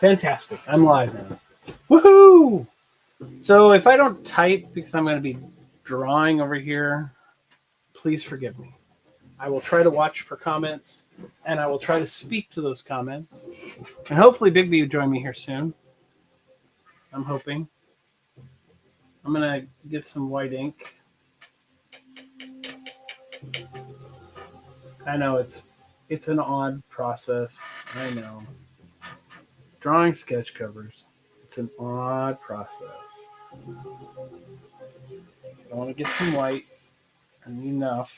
Fantastic. I'm live now. Woohoo! So if I don't type because I'm going to be drawing over here, please forgive me. I will try to watch for comments and I will try to speak to those comments. And hopefully Bigby will join me here soon. I'm hoping. I'm going to get some white ink. I know it's an odd process. I know. Drawing sketch covers. It's an odd process. I want to get some white. I need enough.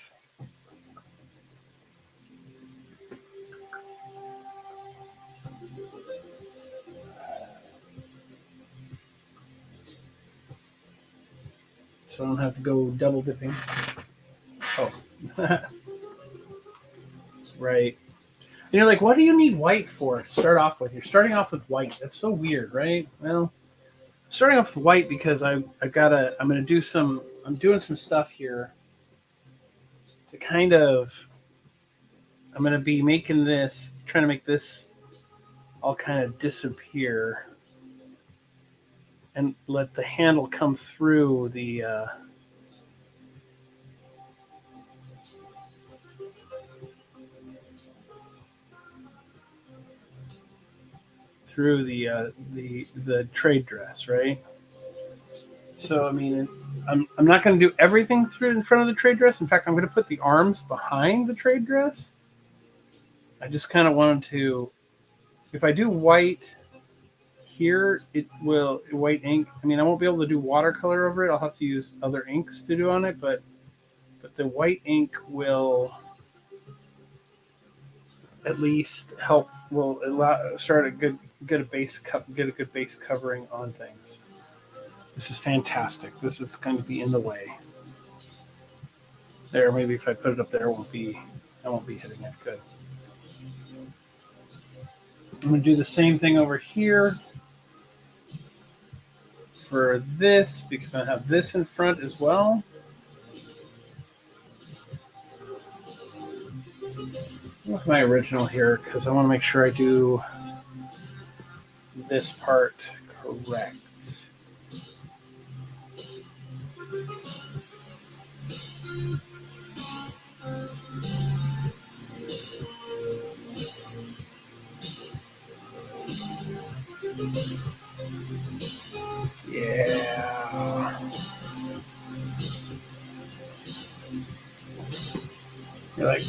So I don't have to go double dipping. Oh. Right. And you're like, what do you need white for to start off with? You're starting off with white. That's so weird, right? Well, I'm starting off with white because I'm doing some stuff here to kind of, I'm going to be making this, trying to make this all kind of disappear and let the handle come through the, the trade dress, right? So I mean, I'm not going to do everything through in front of the trade dress. In fact, I'm going to put the arms behind the trade dress. I just kind of wanted to, if I do white here, it will white ink. I mean, I won't be able to do watercolor over it. I'll have to use other inks to do on it, but the white ink will at least help. Will allow start a good get a good base covering on things. This is fantastic. This is going to be in the way. There, maybe if I put it up there, I won't be hitting it good. I'm going to do the same thing over here for this because I have this in front as well. Look at my original here because I want to make sure I do this part correct. Yeah. You're like,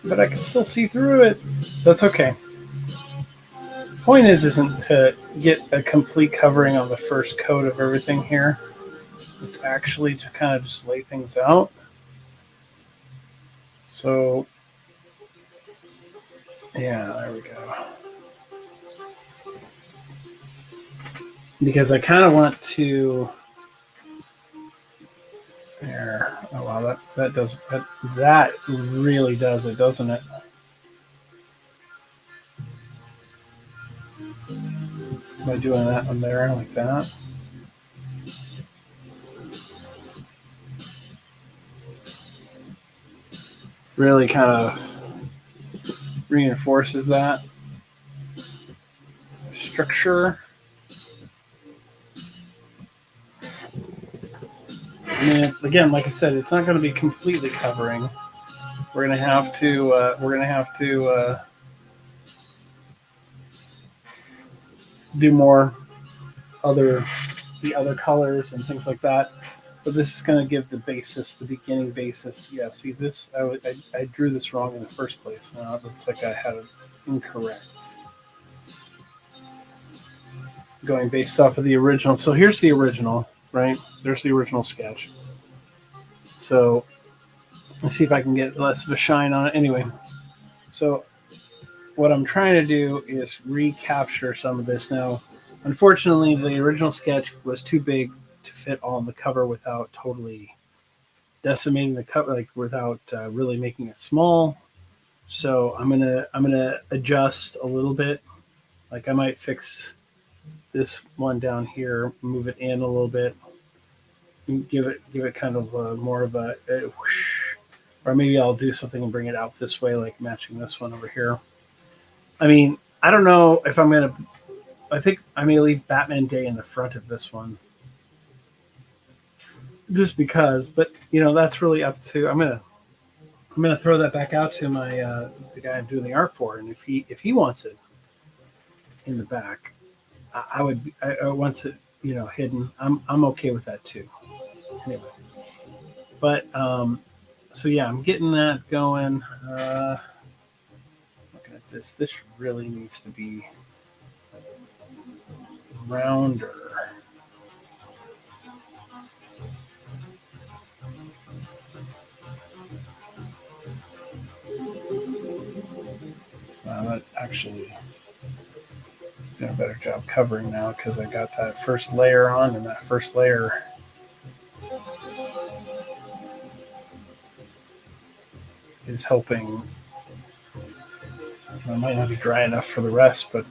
but I can still see through it. That's okay. Point isn't to get a complete covering on the first coat of everything here. It's actually to kind of just lay things out. So, yeah, there we go. Because I kind of want to. There. Oh wow, that really does it, doesn't it? Am I doing that one there like that? Really kind of reinforces that structure. I mean, again, like I said, it's not going to be completely covering. We're going to have to do more the other colors and things like that. But this is going to give the basis, the beginning basis. Yeah, see this, I drew this wrong in the first place. Now it looks like I had it incorrect. Going based off of the original. So here's the original, right? There's the original sketch. So let's see if I can get less of a shine on it. Anyway, so what I'm trying to do is recapture some of this. Now, unfortunately, the original sketch was too big to fit on the cover without totally decimating the cover, like without really making it small. So I'm gonna adjust a little bit. Like I might fix this one down here, move it in a little bit, give it kind of more of a whoosh. Or maybe I'll do something and bring it out this way, like matching this one over here. I mean, I don't know if I'm gonna I think I may leave Batman Day in the front of this one, just because. But that's really up to. I'm gonna throw that back out to my the guy I'm doing the art for, and if he wants it in the back, I would. I wants it hidden. I'm okay with that too. Anyway, but so yeah, I'm getting that going. Looking at this, this really needs to be rounder. That actually is doing a better job covering now because I got that first layer on, and that first layer is helping. It might not be dry enough for the rest, but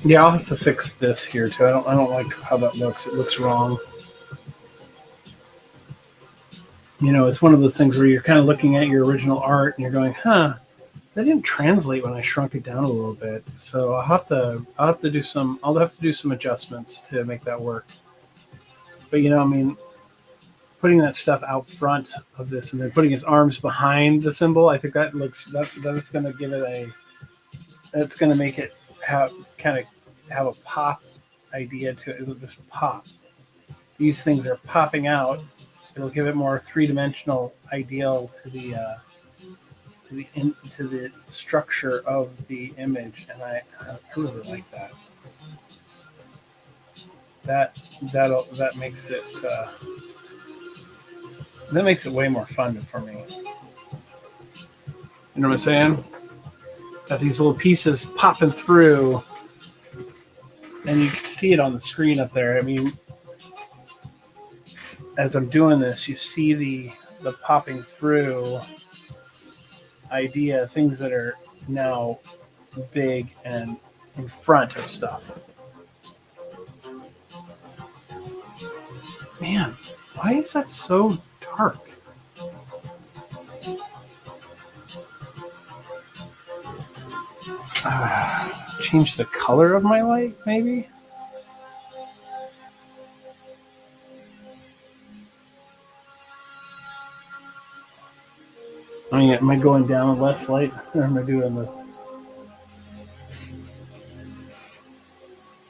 yeah, I'll have to fix this here too. I don't like how that looks. It looks wrong. It's one of those things where you're kind of looking at your original art and you're going, huh, that didn't translate when I shrunk it down a little bit. So I'll have to do some adjustments to make that work. But I mean, putting that stuff out front of this and then putting his arms behind the symbol, I think that's going to give it that's going to make it have a pop idea to it. It'll just pop. These things are popping out. It'll give it more three-dimensional ideal to the structure of the image, and I really like that. That makes it way more fun for me. You know what I'm saying? Got these little pieces popping through, and you can see it on the screen up there. I mean, as I'm doing this, you see the popping through idea, things that are now big and in front of stuff. Man, why is that so dark? Change the color of my light, maybe? I mean, am I going down less light? Or am I doing the...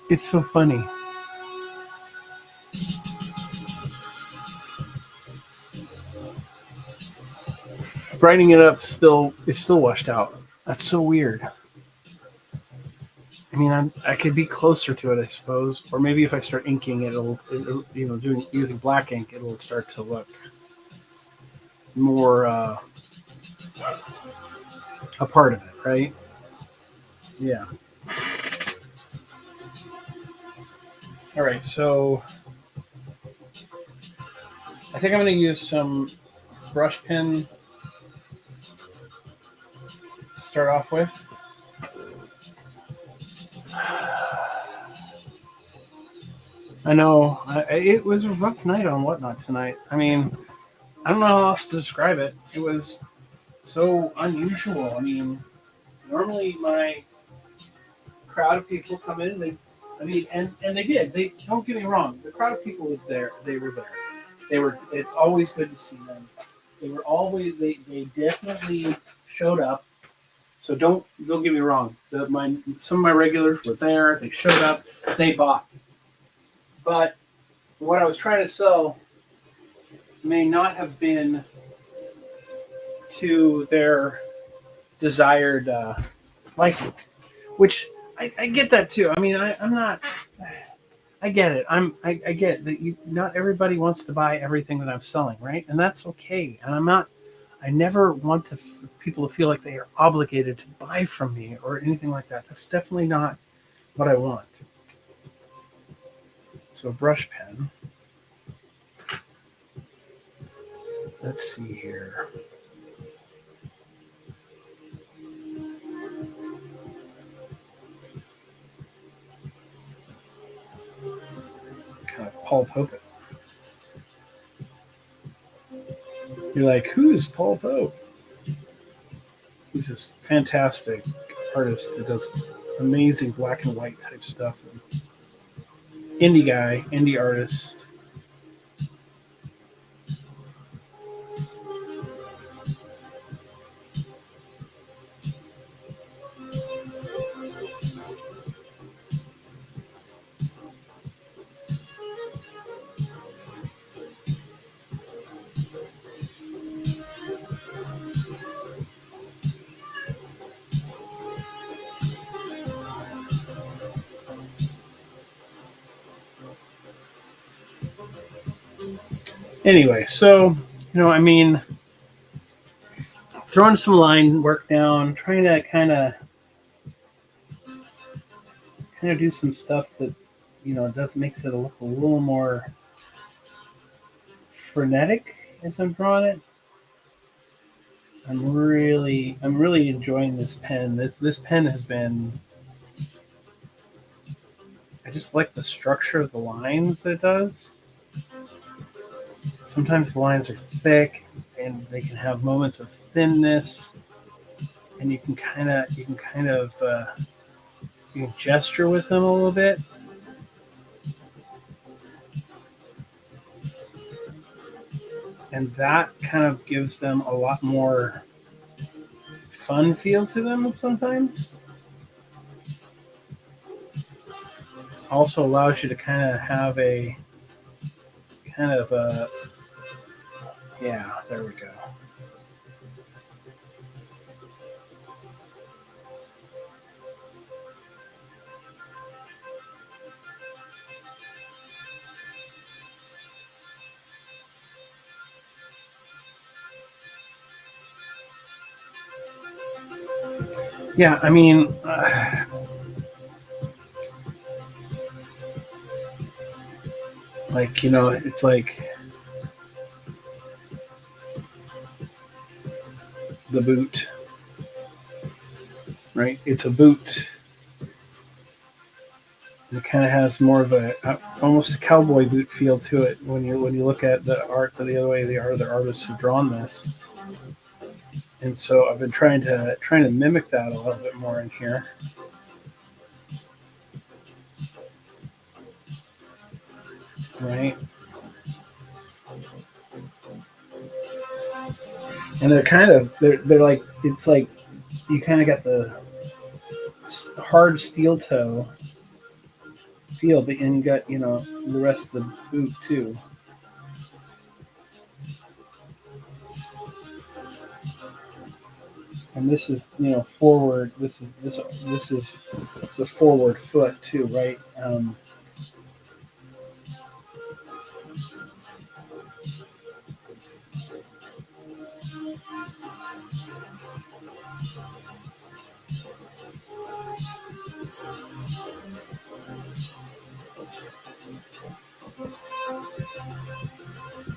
It's so funny. Brightening it up it's still washed out. That's so weird. I mean, I could be closer to it, I suppose, or maybe if I start inking it, using black ink, it'll start to look more a part of it, right? Yeah. All right, so I think I'm going to use some brush pen to start off with. I know it was a rough night on Whatnot tonight. I mean, I don't know how else to describe it. It was so unusual. I mean, normally my crowd of people come in. And they did. They don't get me wrong. The crowd of people was there. They were there. It's always good to see them. They were always. They definitely showed up. So don't get me wrong. Some of my regulars were there. They showed up. They bought. But what I was trying to sell may not have been to their desired liking, which I get that too. I mean, I'm not. I get it. I get that not everybody wants to buy everything that I'm selling, right? And that's okay. And I'm not. I never want people to feel like they are obligated to buy from me or anything like that. That's definitely not what I want. So brush pen. Let's see here. Paul Pope. You're like, who is Paul Pope? He's this fantastic artist that does amazing black and white type stuff. Indie guy, indie artist. Anyway, so, I mean, throwing some line work down, trying to kind of do some stuff that, does makes it look a little more frenetic as I'm drawing it. I'm really enjoying this pen. This pen has been. I just like the structure of the lines that it does. Sometimes the lines are thick, and they can have moments of thinness, and you can gesture with them a little bit. And that kind of gives them a lot more fun feel to them sometimes. Also allows you to kind of have a yeah, there we go. Yeah, I mean, it's like the boot, right? It's a boot. It kind of has more of almost a cowboy boot feel to it when you look at the art the other way. The other artists who've drawn this, and so I've been trying to mimic that a little bit more in here. Right. And they're like, it's like you kind of got the hard steel toe feel, but and you got the rest of the boot too. And this is forward. This is the forward foot too, right?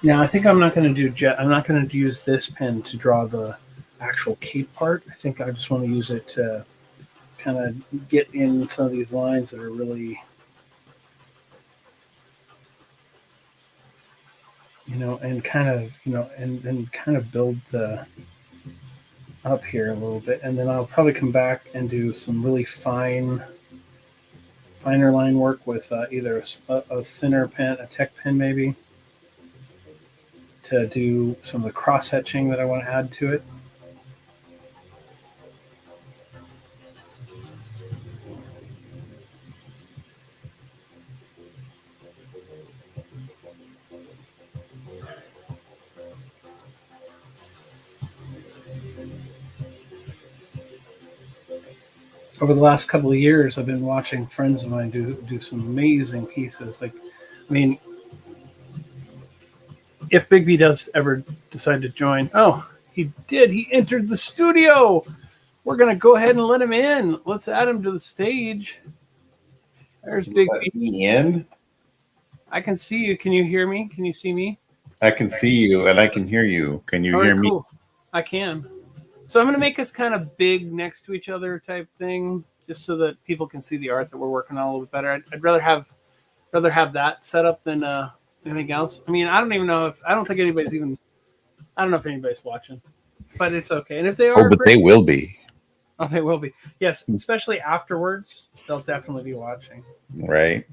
Now I think I'm not going to do I'm not going to use this pen to draw the actual cape part. I think I just want to use it to kind of get in some of these lines that are really, and kind of, and kind of build the up here a little bit, and then I'll probably come back and do some really finer line work with either a thinner pen, a tech pen maybe, to do some of the cross hatching that I want to add to it. Over the last couple of years, I've been watching friends of mine do some amazing pieces. Like, I mean, if Big B does ever decide to join, oh, he did. He entered the studio. We're gonna go ahead and let him in. Let's add him to the stage. There's Big B. Me in? I can see you. Can you hear me? Can you see me? I can see you and I can hear you. Can you hear me? Cool. I can. So I'm going to make us kind of big next to each other type thing, just so that people can see the art that we're working on a little bit better. I'd rather have rather have that set up than anything else. I mean, I don't even know if I don't think anybody's even. I don't know if anybody's watching, but it's okay. And if they are, Oh, but they will be. Oh, they will be. Yes, especially afterwards, they'll definitely be watching. Right.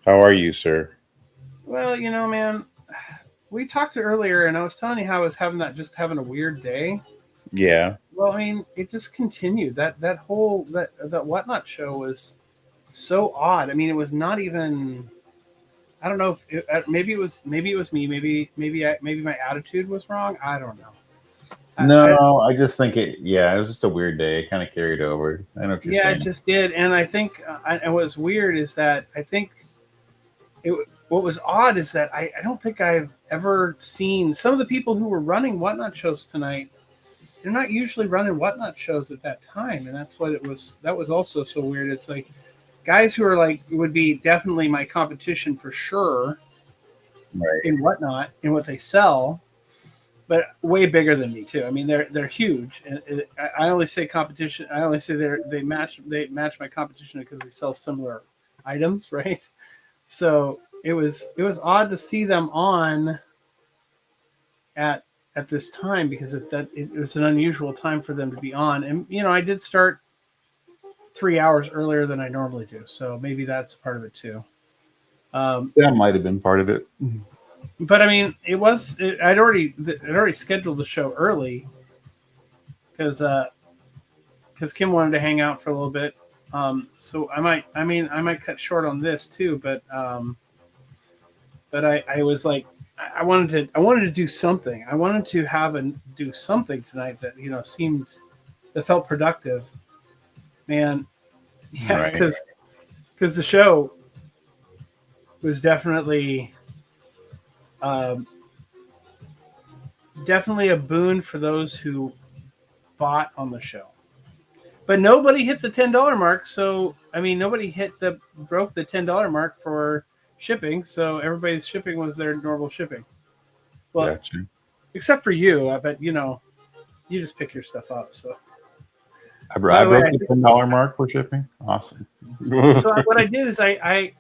How are you, sir? Well, man, we talked earlier, and I was telling you how I was having a weird day. Yeah. Well, I mean, it just continued. That whole that Whatnot show was so odd. I mean, it was not even. I don't know if maybe it was me. Maybe my attitude was wrong. I don't know. I just think it was just a weird day. It kind of carried over. I know what you're saying. Yeah, it just did. And I think and what's weird is that I think what was odd is that I don't think I've ever seen some of the people who were running Whatnot shows tonight. They're not usually running Whatnot shows at that time, and that's what it was. That was also so weird. It's like guys who are like would be definitely my competition for sure, right? In Whatnot, in what they sell, but way bigger than me too. I mean, they're huge. And I only say competition. I only say they match my competition because we sell similar items, right? So it was odd to see them on at this time because it was an unusual time for them to be on. And I did start 3 hours earlier than I normally do, so maybe that's part of it too. That might have been part of it. But I mean, I'd already scheduled the show early because Kim wanted to hang out for a little bit. So I might cut short on this too, but I was like, I wanted to do something. I wanted to do something tonight that that felt productive. Man, yeah, because the show was definitely a boon for those who bought on the show. But nobody hit the $10 mark, so I mean nobody broke the $10 mark for shipping, so everybody's shipping was their normal shipping. Well, gotcha. Except for you, I bet you just pick your stuff up. So I broke the $10 mark for shipping. Awesome. So what I did is I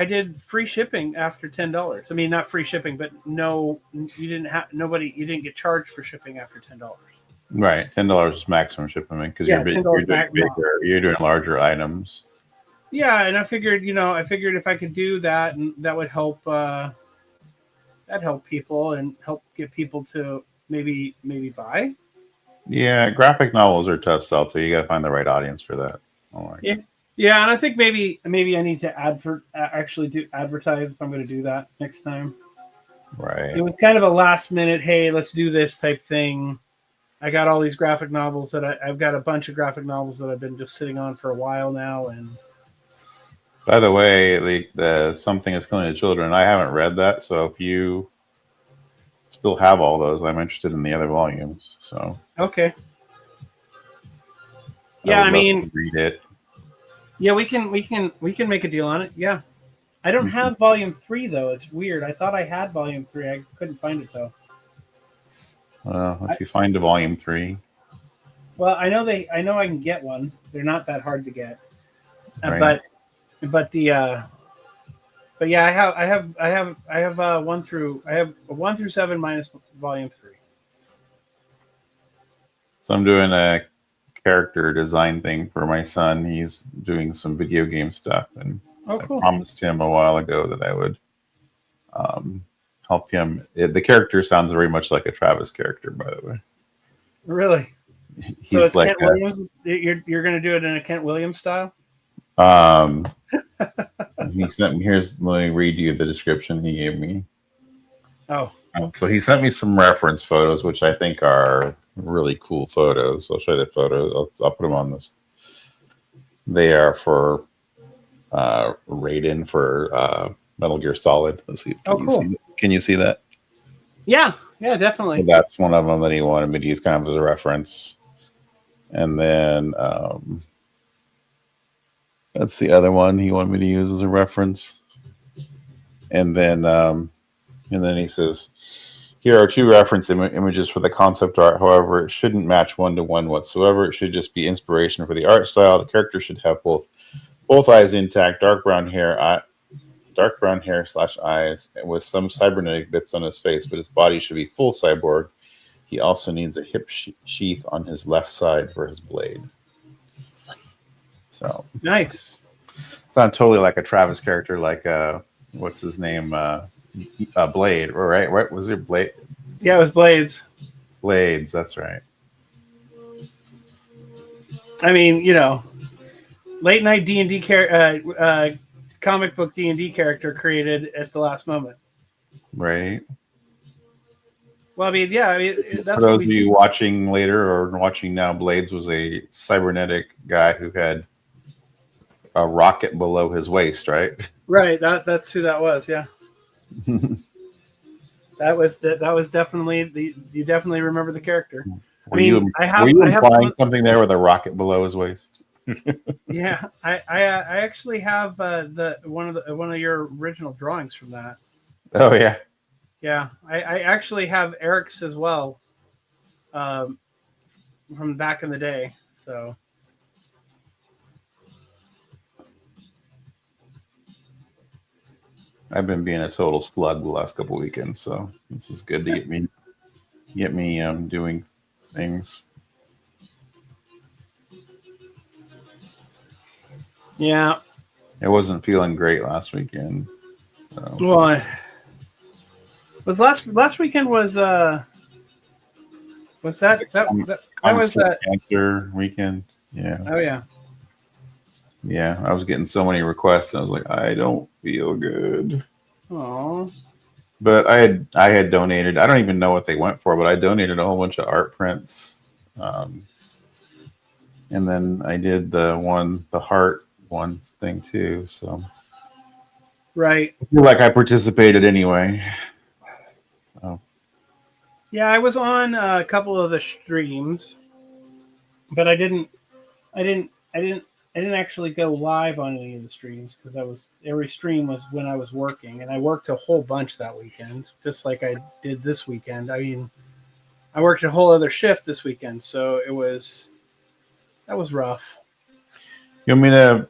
did free shipping after $10. I mean, not free shipping, but you didn't get charged for shipping after $10. Right, $10 is maximum shipping because you're doing bigger, you're doing larger items. Yeah, and I figured if I could do that, and that would help. That'd help people and help get people to maybe buy. Yeah, graphic novels are tough sell too. You got to find the right audience for that. Yeah, and I think maybe I need to advertise if I'm going to do that next time. Right. It was kind of a last minute, hey, let's do this type thing. I got all these graphic novels I've got a bunch of graphic novels that I've been just sitting on for a while now. And by the way, the Something Is Killing the Children, I haven't read that, so if you still have all those, I'm interested in the other volumes. So okay. Yeah, I mean, read it. Yeah, we can make a deal on it. Yeah. I don't have volume 3 though. It's weird. I thought I had volume 3. I couldn't find it though. Well, if you find a volume 3. Well, I know I can get one. They're not that hard to get. Right. But yeah, I have 1 through 7 minus volume 3. So I'm doing a character design thing for my son. He's doing some video game stuff, and cool. I promised him a while ago that I would help him. The character sounds very much like a Travis character, by the way. Really? He's so it's like Kent Williams. You're going to do it in a Kent Williams style? He sent me. Let me read you the description he gave me. Oh. So he sent me some reference photos, which I think are really cool photos. I'll show you the photos. I'll put them on this. They are for Raiden for Metal Gear Solid. Let's see. Can you see that? Yeah, definitely. So that's one of them that he wanted me to use kind of as a reference. And then that's the other one he wanted me to use as a reference. And then he says, here are 2 reference images for the concept art. However, it shouldn't match 1-to-1 whatsoever. It should just be inspiration for the art style. The character should have both Both eyes intact, dark brown hair / eyes, and with some cybernetic bits on his face, but his body should be full cyborg. He also needs a hip sheath on his left side for his blade. So Nice. it's not totally like a Travis character, like what's his name, Blade, right? What was it, Blade? Yeah, it was Blades. Blades, that's right. I mean, late night D&D comic book D&D character created at the last moment. Right. Well, I mean, that's for those of you watching later or watching now, Blades was a cybernetic guy who had a rocket below his waist, right? Right. That's who that was. Yeah. That was definitely you definitely remember the character. Were you implying something there with a rocket below his waist? Yeah, I actually have one of your original drawings from that. Oh yeah. Yeah, I actually have Eric's as well, from back in the day. So I've been being a total slug the last couple weekends, so this is good to get me doing things. yeah, I wasn't feeling great last weekend. So. Well, was last weekend was that was that cancer weekend? Yeah. Oh yeah. Yeah, I was getting so many requests. And I was like, I don't feel good. Oh. But I had donated. I don't even know what they went for, but I donated a whole bunch of art prints, and then I did the heart one thing too. So right. I feel like I participated anyway. Oh. Yeah, I was on a couple of the streams, but I didn't actually go live on any of the streams because every stream was when I was working, and I worked a whole bunch that weekend, just like I did this weekend. I mean, I worked a whole other shift this weekend, so that was rough. You want me to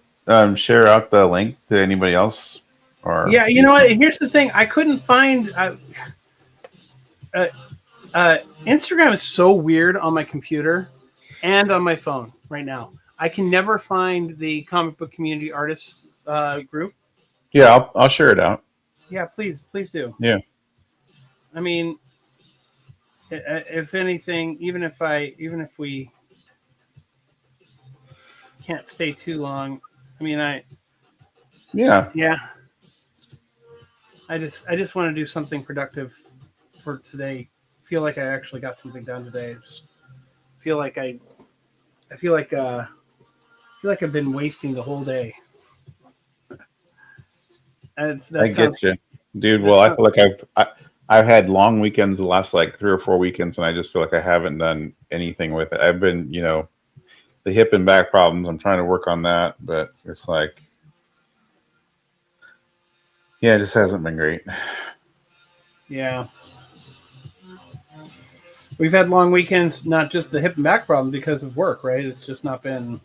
share out the link to anybody else? Or yeah, you know what? Here's the thing: I couldn't find. Instagram is so weird on my computer and on my phone right now. I can never find the comic book community artists group. Yeah, I'll share it out. Yeah, please do. Yeah. I mean, if anything, even if we can't stay too long, I mean, Yeah. I just want to do something productive for today. Feel like I actually got something done today. Just feel like I feel like I've been wasting the whole day. I get you, dude. Well, I feel like I've had long weekends the last like 3 or 4 weekends, and I just feel like I haven't done anything with it. I've been, the hip and back problems. I'm trying to work on that, but it's like, yeah, it just hasn't been great. Yeah. We've had long weekends, not just the hip and back problem because of work, right? It's just not been.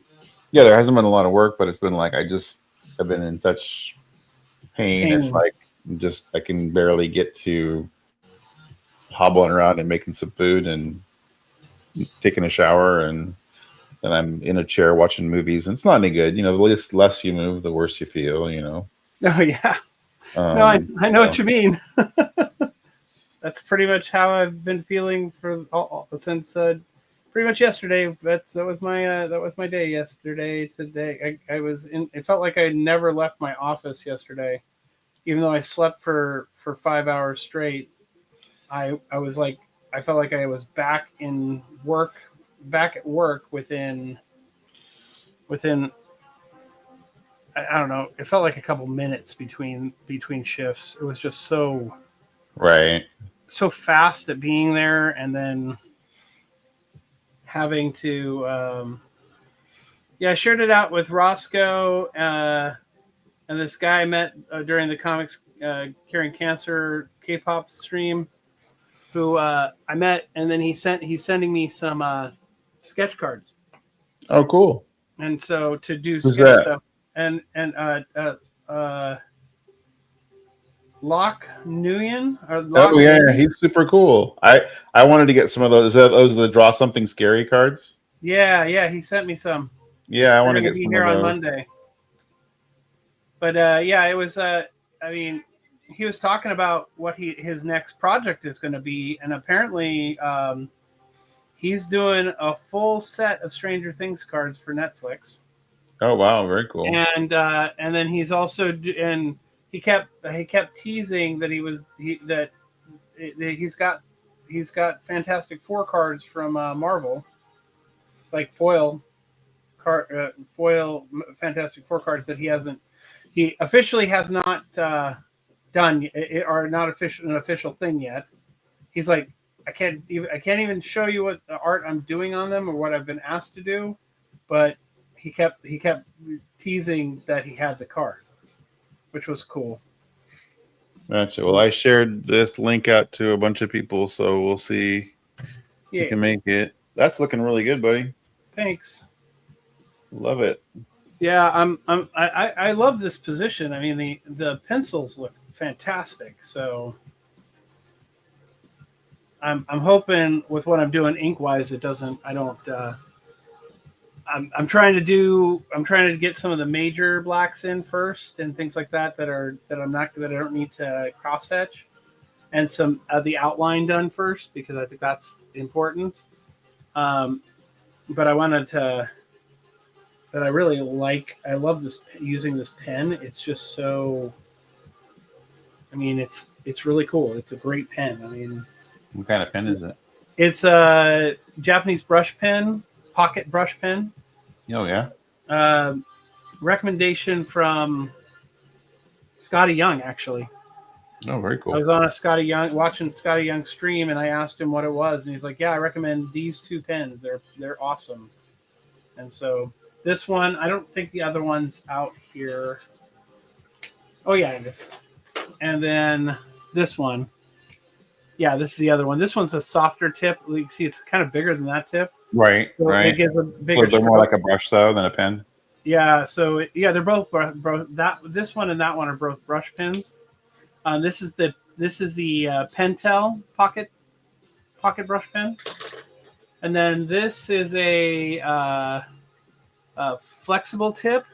Yeah, there hasn't been a lot of work, but it's been like I've been in such pain. It's like I can barely get to hobbling around and making some food and taking a shower, and then I'm in a chair watching movies. And it's not any good. The less you move, the worse you feel. Oh yeah. No, I know what you mean. That's pretty much how I've been feeling since pretty much yesterday. That was my day yesterday. Today I was in. It felt like I never left my office yesterday, even though I slept for 5 hours straight. I was like, I felt like I was back at work within. I don't know. It felt like a couple minutes between shifts. It was just so fast at being there, and then having to. I shared it out with Roscoe and this guy I met during the Comics Curing Cancer K-pop stream, who I met, and then he's sending me some sketch cards. Oh, cool! And so to do Who's sketch that? stuff. and Locke Nguyen or Oh Locke yeah, Nguyen. he's super cool. I wanted to get some of those. Those are the draw something scary cards. Yeah, he sent me some. Yeah, I They're want to going to get be some of here on those. Monday. But yeah, it was. I mean, he was talking about what his next project is going to be, and apparently, he's doing a full set of Stranger Things cards for Netflix. Oh wow, very cool. And then he's also and he kept teasing that he's got Fantastic Four cards from Marvel, like foil Fantastic Four cards that he officially has not done or not an official thing yet. He's like, I can't even show you what the art I'm doing on them or what I've been asked to do, but he kept teasing that he had the card, which was cool. Gotcha. Well, I shared this link out to a bunch of people, so we'll see if you Yeah, can make it. That's looking really good, buddy. thanks. Love it. Yeah, I love this position. I mean, the pencils look fantastic. So I'm hoping with what I'm doing ink wise, it doesn't. I don't. I'm trying to get some of the major blacks in first and things like that I don't need to cross hatch, and some of the outline done first because I think that's important. Um, but I wanted to. But I really like. I love this using this pen. It's just so. I mean, it's really cool. It's a great pen. I mean, What kind of pen is it? it's a Japanese brush pen, pocket brush pen. Oh yeah. Uh, Recommendation from Scotty Young, actually. Oh, very I cool. was on watching Scotty Young stream, and I asked him what it was, and he's like, "Yeah, I recommend these two pens. They're awesome." And so this one, I don't think the other one's out here. Oh yeah, it is. And then this one, yeah, this is the other one. This one's a softer tip. You can see it's kind of bigger than that tip, Right, so it right. gives a So bigger they're more stroke. like a brush though than a pen. Yeah, so yeah, they're both that this one and that one are both brush pens. This is the Pentel pocket brush pen, and then this is a flexible tip.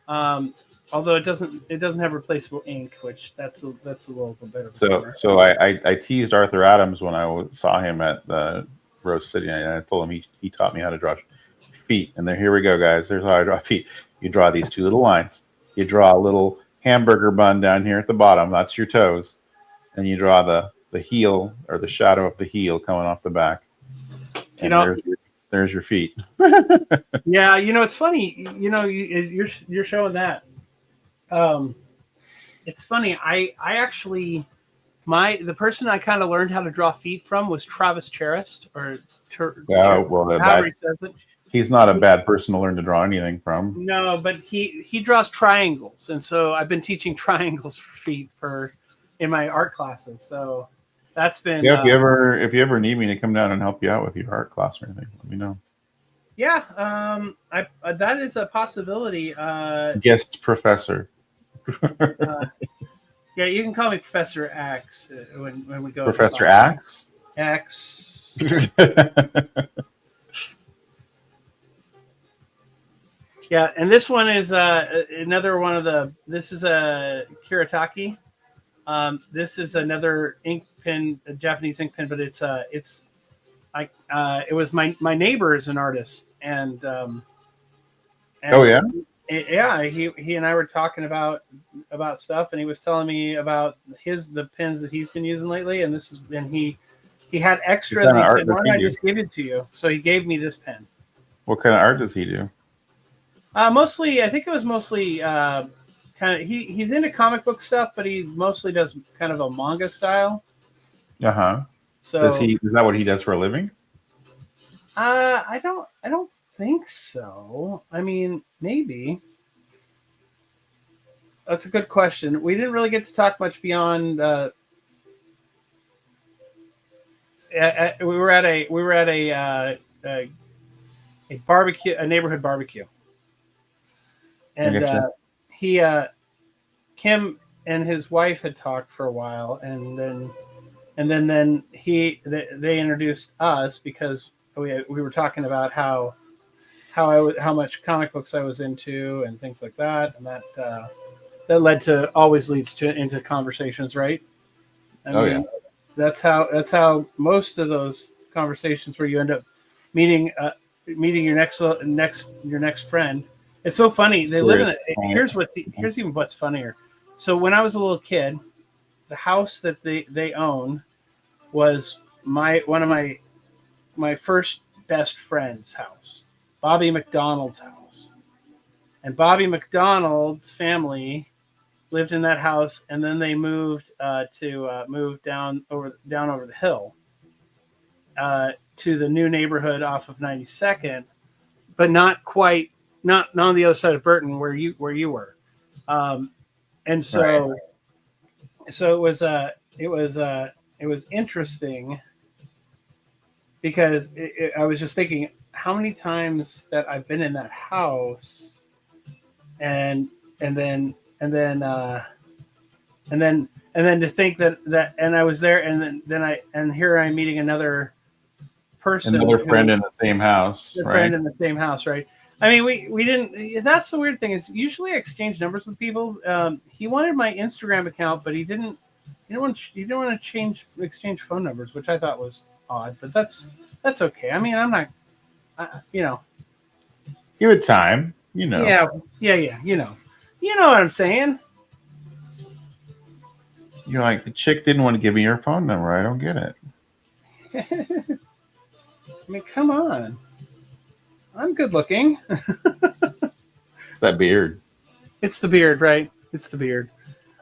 Um, Although it doesn't have replaceable ink, which that's a little bit of a So bummer. so I teased Arthur Adams when I saw him at the Rose City, and I told him he taught me how to draw feet. And here we go, guys. There's how I draw feet. You draw these two little lines. You draw a little hamburger bun down here at the bottom. That's your toes. And you draw the heel or the shadow of the heel coming off the back. You And know, there's your feet. yeah, it's funny. You're showing that. Um, it's funny. I actually the person I kind of learned how to draw feet from was Travis Charest Yeah, well, however he says it. he's not a bad person to learn to draw anything from. No, but he draws triangles, and so I've been teaching triangles for feet in my art classes. So that's been Yeah, if you ever need me to come down and help you out with your art class or anything, let me know. yeah. I that is a possibility. Guest professor. Yeah, you can call me Professor Axe when we go. Professor Axe. Axe. Yeah, and this one is another one of the. This is a Kiritaki. This is another ink pen, a Japanese ink pen, but it was my neighbor is an artist, and Oh yeah. Yeah, he and I were talking about stuff, and he was telling me about the pens that he's been using lately, and he had extras. What kind He of said, art does "Why he don't I do? just give it to you?" So he gave me this pen. What kind of art does he do? Mostly, I think it was mostly kind of he's into comic book stuff, but he mostly does kind of a manga style. Uh huh. So Is that what he does for a living? I don't think so. I mean, maybe. That's a good question. We didn't really get to talk much beyond. We were at a barbecue, a neighborhood barbecue. and getcha. he Kim and his wife had talked for a while, and then they introduced us because we were talking about how much comic books I was into and things like that, and that led to always leads to into conversations, right? I Oh yeah, mean, that's how most of those conversations where you end up meeting meeting your next friend. It's so funny. They live in it. Here's even what's funnier. So when I was a little kid, the house that they own was one of my first best friend's house, Bobby McDonald's house. And Bobby McDonald's family lived in that house, and then they moved to move down over the hill to the new neighborhood off of 92nd, but not quite not on the other side of Burton where you were. And so right. so it was interesting because I was just thinking how many times that I've been in that house, and and then and then and then to think that and I was there, and then here I'm meeting another person Another friend who in the same house, a friend right? in the same house, right? I mean, we didn't. That's the weird thing is usually I exchange numbers with people. He wanted my Instagram account, but he didn't. He didn't want to exchange phone numbers, which I thought was odd. But that's okay. I mean, I'm not. You know. Give it time, you know. Yeah. Yeah. You know what I'm saying. You're like the chick didn't want to give me her phone number. I don't get it. I mean, come on. I'm good looking. It's that beard. It's the beard, right? It's the beard.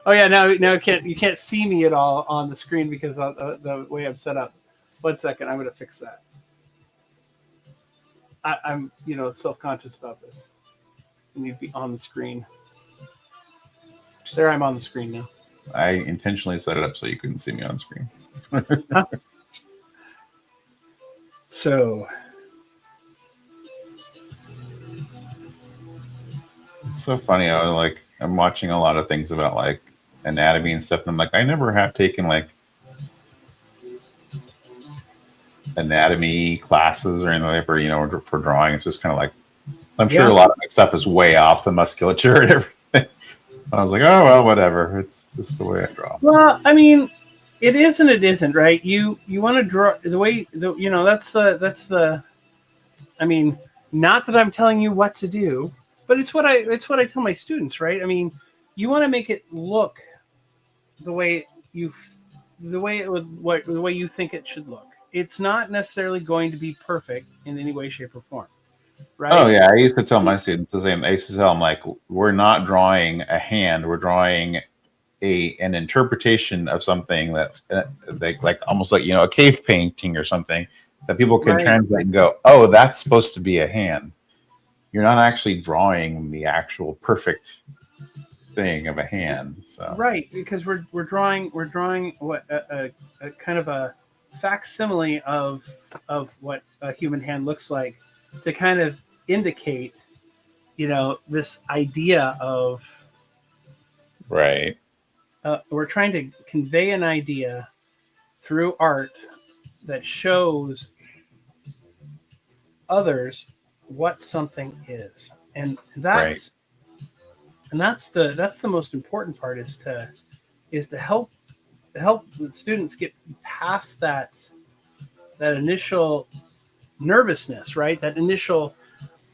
Oh yeah, now you can't see me at all on the screen because of the way I'm set up. 1 second, I'm gonna fix that. I'm self conscious about this. I need to be on the screen. There, I'm on the screen now. I intentionally set it up so you couldn't see me on screen. Huh? So It's so funny. I'm watching a lot of things about like anatomy and stuff, and I'm like, I never have taken like anatomy classes or anything like that, for drawing. It's just kind of like I'm sure a lot of my stuff is way off the musculature and everything. I was like, oh well, whatever. It's just the way I draw. Well, I mean, it is and it isn't, right? You want to draw the way that's the. I mean, not that I'm telling you what to do, but it's what I tell my students, right? I mean, you want to make it look the way you think it should look. It's not necessarily going to be perfect in any way, shape, or form, right? Oh yeah, I used to tell my students the same. I used to tell them like, we're not drawing a hand. We're drawing an interpretation of something that's like almost like a cave painting or something that people can translate and go, oh, that's supposed to be a hand. You're not actually drawing the actual perfect thing of a hand. So right, because we're drawing what a kind of a facsimile of what a human hand looks like to kind of indicate this idea of right. We're trying to convey an idea through art that shows others what something is, and that's the most important part is to help the students get past that initial nervousness, right? That initial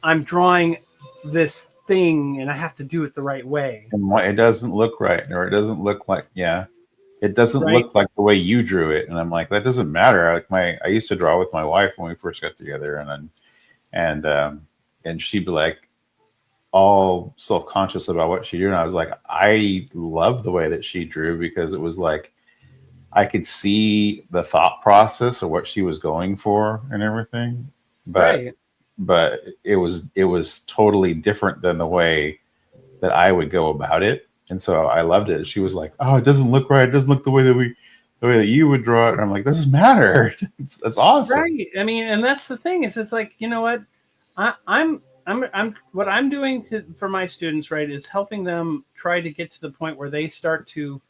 I'm drawing this thing and I have to do it the right way. And it doesn't look right, or it doesn't look like it doesn't right? look like the way you drew it. And I'm like, that doesn't matter. I used to draw with my wife when we first got together, and she'd be like all self-conscious about what she drew. And I was like, I love the way that she drew because it was like I could see the thought process of what she was going for and everything. But it was totally different than the way that I would go about it. And so I loved it. She was like, oh, it doesn't look right. It doesn't look the way that you would draw it. And I'm like, doesn't matter. That's awesome. Right. I mean, and that's the thing is it's like, you know what? what I'm doing for my students, right, is helping them try to get to the point where they start to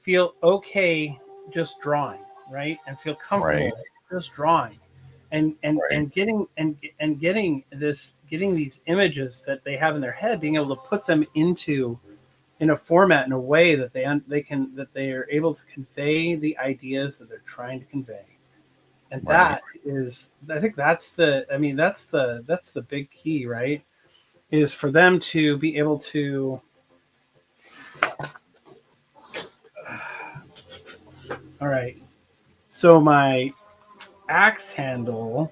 feel okay just drawing, right, and feel Right. comfortable just drawing, Right. getting these images that they have in their head, being able to put them into in a format in a way that they are able to convey the ideas that they're trying to convey. And Right. that is, I think that's the big key, right, is for them to be able to, all right, so my axe handle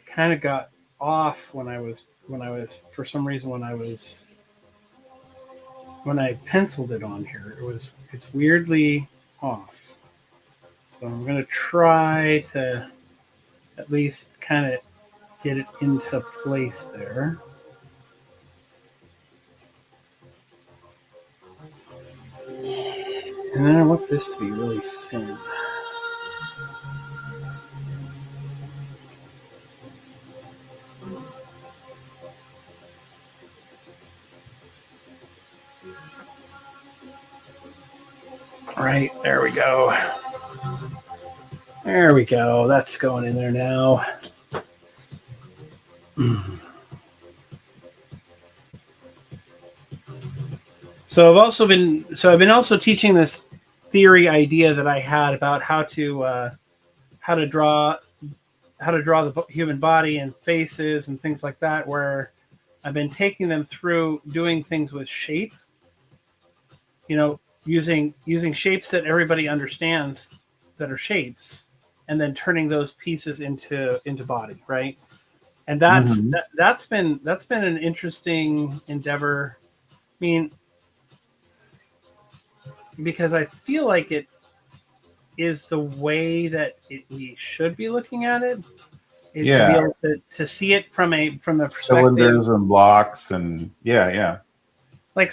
kind of got off when I was for some reason when I penciled it on here, it's weirdly off. So I'm gonna try to at least kind of get it into place there. And then I want this to be really thin. All right, there we go. There we go. That's going in there now. I've been also teaching this theory idea that I had about how to draw the human body and faces and things like that, where I've been taking them through doing things with shape, using shapes that everybody understands that are shapes, and then turning those pieces into body, right? And Mhm. that's been an interesting endeavor. I mean, because I feel like it is the way that we should be looking at it, to be Yeah. able to see it from the perspective, Cylinders and blocks and yeah, yeah. like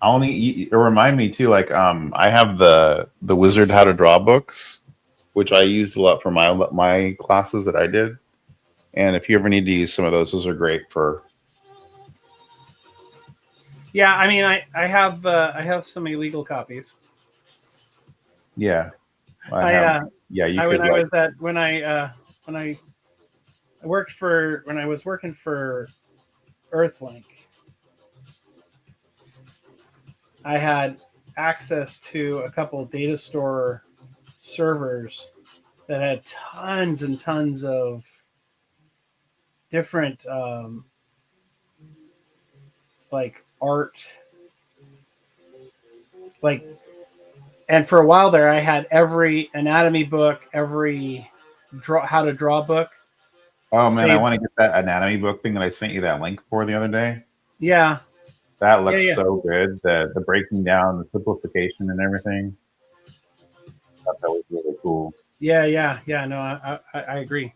I only it remind me too, like I have the Wizard How to Draw books, which I used a lot for my classes that I did. And if you ever need to use some of those are great for yeah. I mean, I have some illegal copies. yeah. I I have yeah, you I when could I like was at when I worked for when I was working for Earthlink, I had access to a couple of data store servers that had tons and tons of different like art, like, and for a while there I had every anatomy book, every how to draw book oh man, I saved. want to get that anatomy book thing that I sent you that link for the other day. Yeah, That yeah, looks yeah, so good. The breaking down, the simplification and everything. I thought that was really cool. yeah. No, I agree.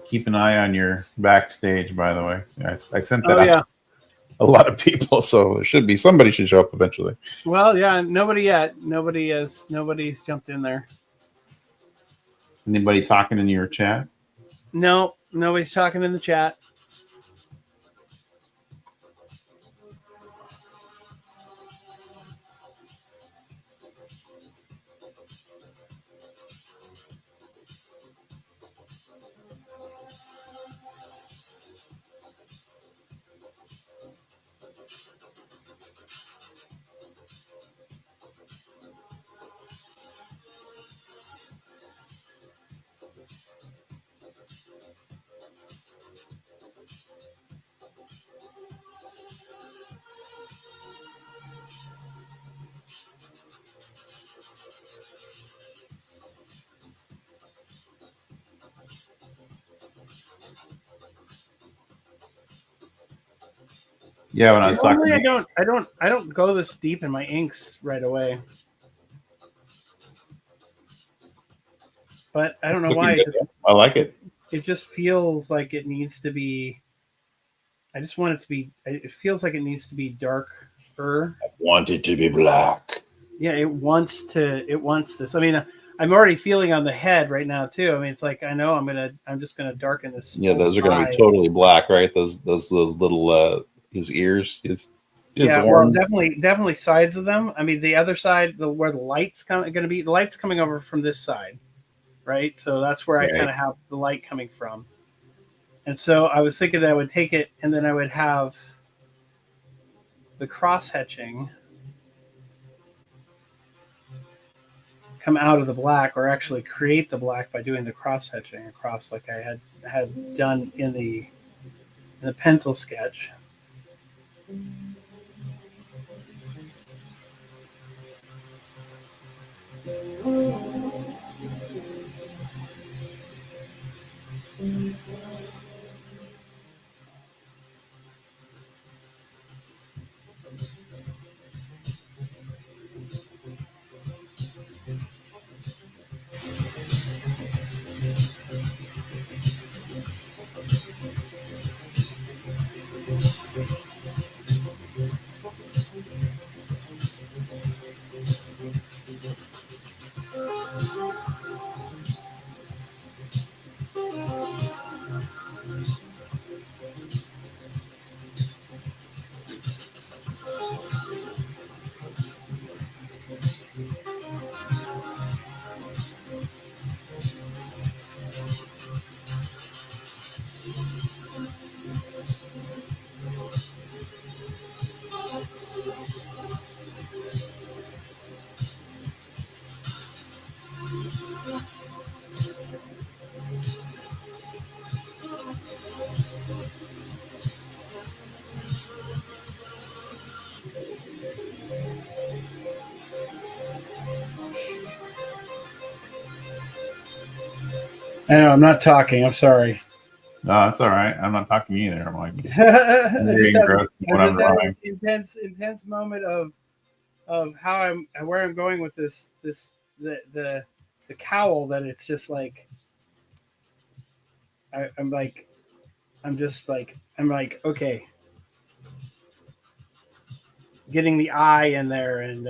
Keep an eye on your backstage, by the way. I sent that Oh out to yeah. a lot of people, so there should be somebody should show up eventually. Well, yeah. Nobody yet. Nobody's jumped in there. Anybody talking in your chat? No, nobody's talking in the chat. Yeah, when I was talking Normally, to I don't go this deep in my inks right away. But I don't know looking why. good. I like it. It just feels like it needs to be. I just want it to be. It feels like it needs to be darker. Want it to be black. Yeah, it wants to. It wants this. I mean, I'm already feeling on the head right now too. I mean, it's like I know I'm just gonna darken this. Yeah, whole those are going to be side. totally black, right? Those little his ears, his Yeah, well, horns. definitely sides of them. I mean, the other side, where the lights going to be, the lights coming over from this side, right? So that's where I kind Right. of have the light coming from. And so I was thinking that I would take it, and then I would have the cross hatching come out of the black, or actually create the black by doing the cross hatching across, like I had done in the pencil sketch. I know I'm not talking. I'm sorry. No, that's all right. I'm not talking to you either. I'm like, I'm I just getting had gross I'm when I'm just having drawing. this intense moment of how I'm where I'm going with this the cowl, that it's just like I'm like I'm like, okay, getting the eye in there, and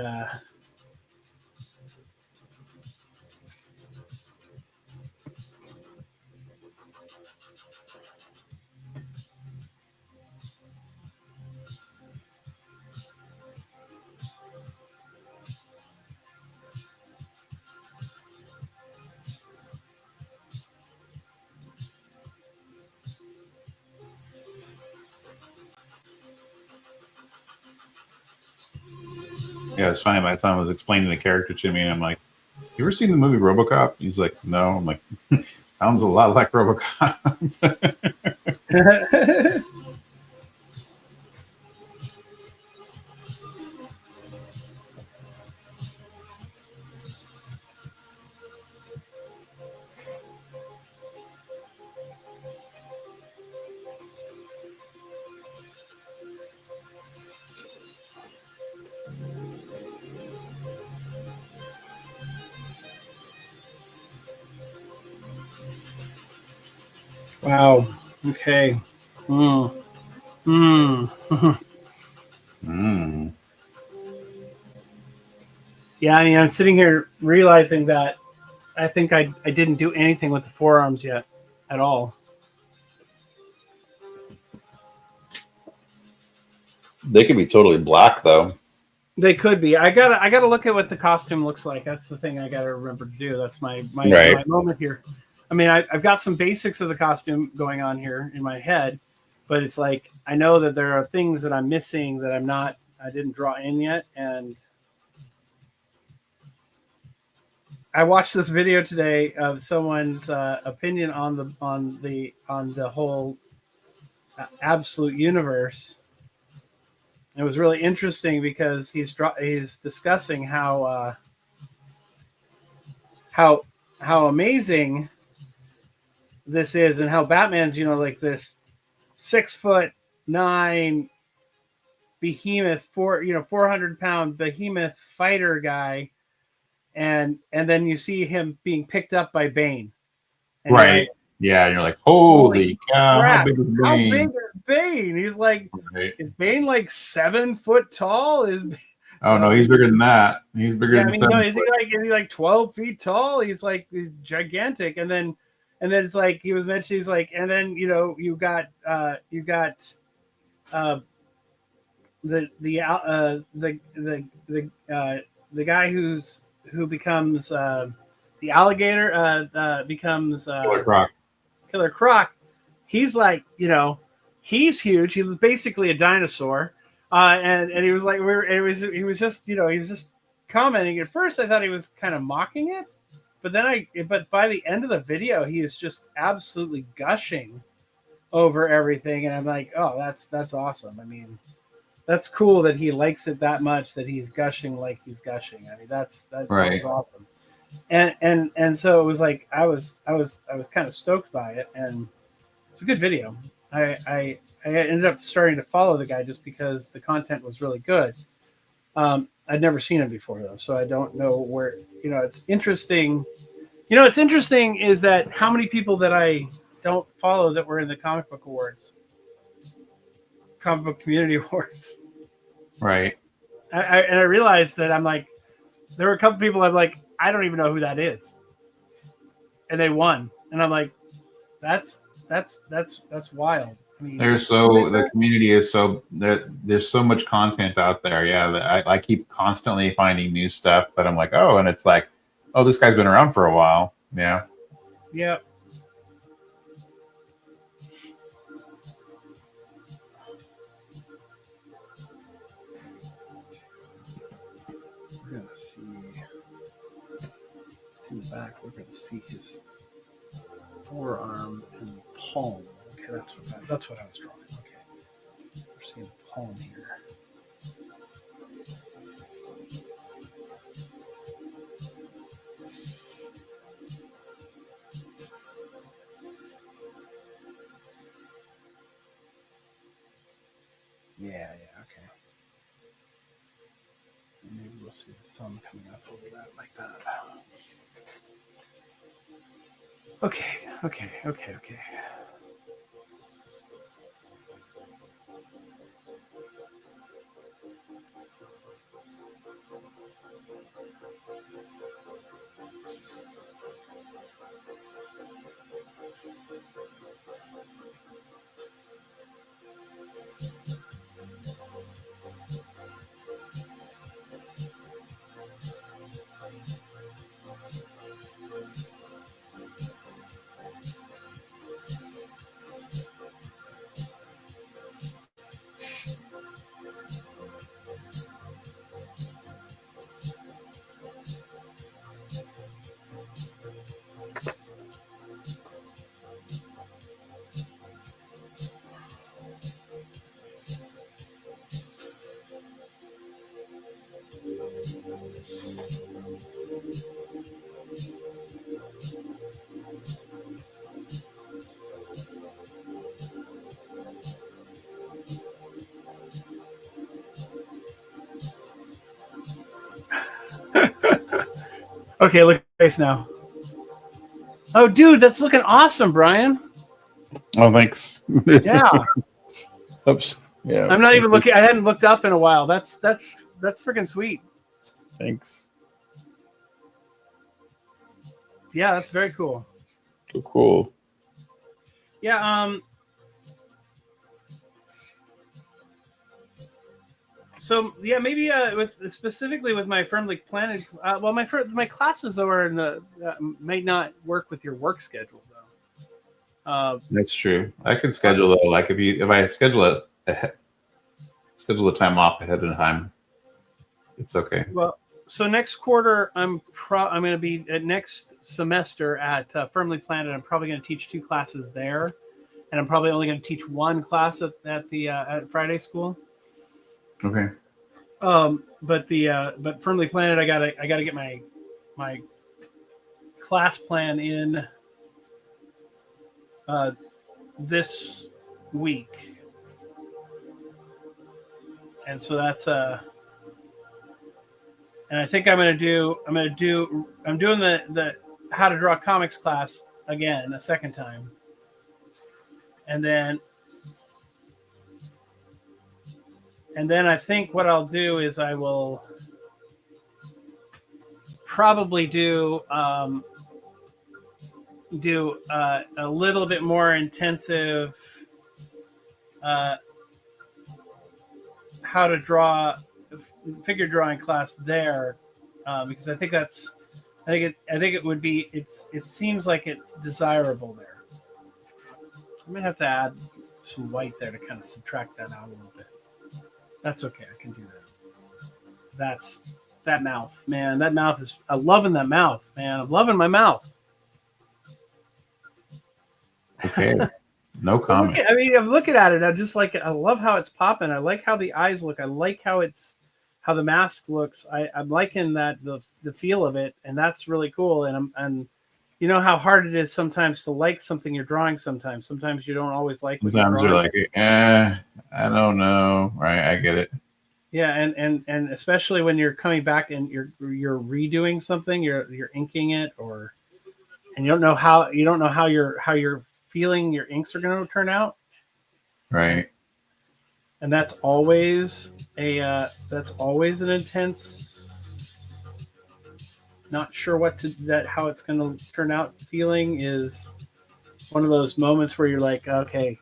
Yeah, it's funny. My son was explaining the character to me, and I'm like, "You ever seen the movie RoboCop?" He's like, "No." I'm like, "Sounds a lot like RoboCop." wow, okay, mm. Mm. mm. Yeah, I mean, I'm sitting here realizing that I think I didn't do anything with the forearms yet at all. They could be totally black, though. They could be. I gotta look at what the costume looks like. That's the thing I gotta remember to do. That's Right. my moment here. I mean, I've got some basics of the costume going on here in my head, but it's like I know that there are things that I'm missing that I didn't draw in yet. And I watched this video today of someone's opinion on the whole absolute universe. It was really interesting because he's discussing how how amazing this is, and how Batman's, like this 6'9" behemoth, 400-pound behemoth fighter guy, and then you see him being picked up by Bane, and you're like, Right. Yeah, and you're like, holy cow, how crap! big is How Bane? big is Bane? He's like, Right. is Bane like 7 foot tall? Oh no, he's bigger than that. He's bigger Yeah, I than mean, no, 7 foot. is he like 12 feet tall? He's gigantic. And then it's like he was mentioned. He's like, and then you got uh, the guy who becomes the alligator becomes Killer Croc. Killer Croc. He's like, he's huge. He was basically a dinosaur, and he was like, he was just he was just commenting. At first, I thought he was kind of mocking it, but by the end of the video, he is just absolutely gushing over everything, and I'm like, oh, that's awesome. I mean, that's cool that he likes it that much that he's gushing like he's gushing. I mean, that Right. was awesome. And so it was like I was kind of stoked by it, and it's a good video. I ended up starting to follow the guy just because the content was really good. I'd never seen him before though, so I don't know where. It's interesting. It's interesting is that how many people that I don't follow that were in the comic book awards, comic book community awards. Right. And I realized that I'm like, there were a couple people I'm like, I don't even know who that is, and they won, and I'm like, that's wild. I mean, the community is so there's so much content out there. Yeah, that I keep constantly finding new stuff that I'm like, oh, and it's like, oh, this guy's been around for a while. Yeah. Yeah. We're gonna see the back. We're gonna see his forearm and palm. Okay, that's what I was drawing. Okay, we're seeing the palm here. Yeah, okay. Maybe we'll see the thumb coming up over that like that. Okay. Okay, look at the face now. Oh, dude, that's looking awesome, Brian. Oh, thanks. Yeah. Oops. Yeah. I'm not even looking. I hadn't looked up in a while. That's freaking sweet. Thanks. Yeah, that's very cool. Cool. Yeah. So yeah, maybe specifically with my Firmly Planted. Well, my classes though are in the may not work with your work schedule though. That's true. I can schedule though. Like if I schedule the time off ahead of time, it's okay. Well, so next quarter I'm going to be at next semester at Firmly Planted. I'm probably going to teach 2 classes there, and I'm probably only going to teach 1 class at at Friday school. Okay. But Firmly Planted, I gotta get my class plan in this week, and so that's and I think I'm doing the how to draw comics class again a second time, and then I think what I'll do is I will probably do a little bit more intensive uh, how to draw figure drawing class there, because I think it would be it seems like it's desirable there. I'm gonna have to add some white there to kind of subtract that out a little bit. That's okay. I can do that. That's that mouth, man. That mouth is. I'm loving that mouth, man. I'm loving my mouth. Okay. No comment. I mean, I'm looking at it. I'm just like, I love how it's popping. I like how the eyes look. I like how the mask looks. I'm liking that the feel of it, and that's really cool. And you know how hard it is sometimes to like something you're drawing. Sometimes you don't always like what Sometimes you're you're drawing. like, I don't know. Right. I get it. Yeah, and especially when you're coming back and you're redoing something, you're inking it, and you don't know how you're feeling your inks are going to turn out. Right. And that's always an intense, not sure how it's going to turn out feeling. Is one of those moments where you're like, okay,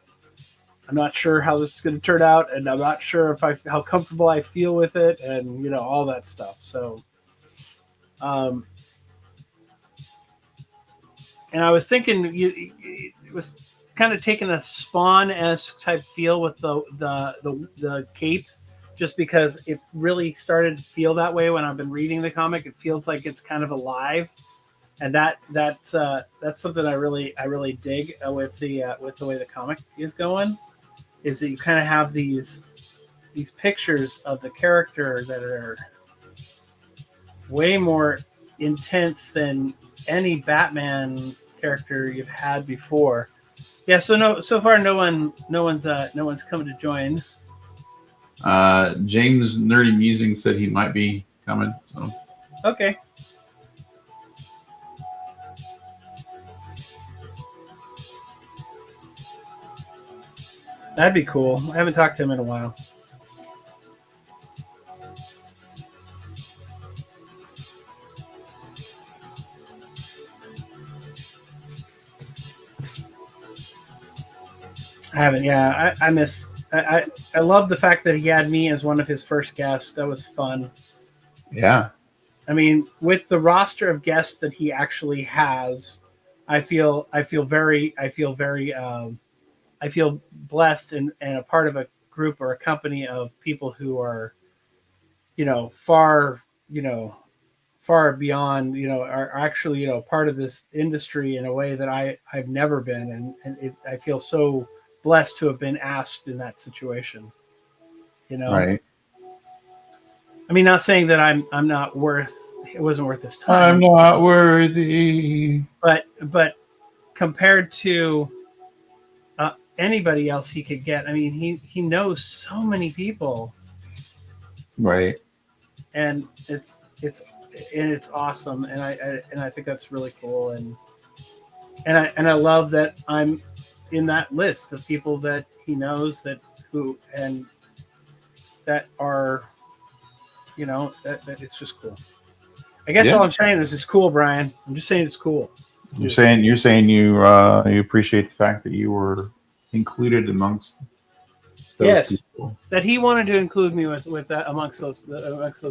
I'm not sure how this is going to turn out, and I'm not sure how comfortable I feel with it, and all that stuff. So and I was thinking it was kind of taking a Spawn-esque type feel with the cape, just because it really started to feel that way when I've been reading the comic. It feels like it's kind of alive, and that's something I really dig with the way the comic is going. Is that you kind of have these pictures of the character that are way more intense than any Batman character you've had before. Yeah, so far no one's coming to join. James Nerdy Musing said he might be coming. So Okay. That'd be cool. I haven't talked to him in a while. I haven't. Yeah, I miss. I love the fact that he had me as one of his first guests. That was fun. yeah. I mean, with the roster of guests that he actually has, I feel very blessed and a part of a group or a company of people who are, far, far beyond, are actually, part of this industry in a way that I've never been. I feel so blessed to have been asked in that situation, Right. I mean, not saying that I'm not worth, it wasn't worth his time. I'm not worthy. But compared to anybody else he could get, I mean, he knows so many people, Right. and it's awesome, and I think that's really cool, and I love that I'm in that list of people that he knows that are, that it's just cool. I guess all I'm saying is it's cool, Brian. I'm just saying it's cool. You're saying you appreciate the fact that you were included amongst those people. That he wanted to include me with that amongst those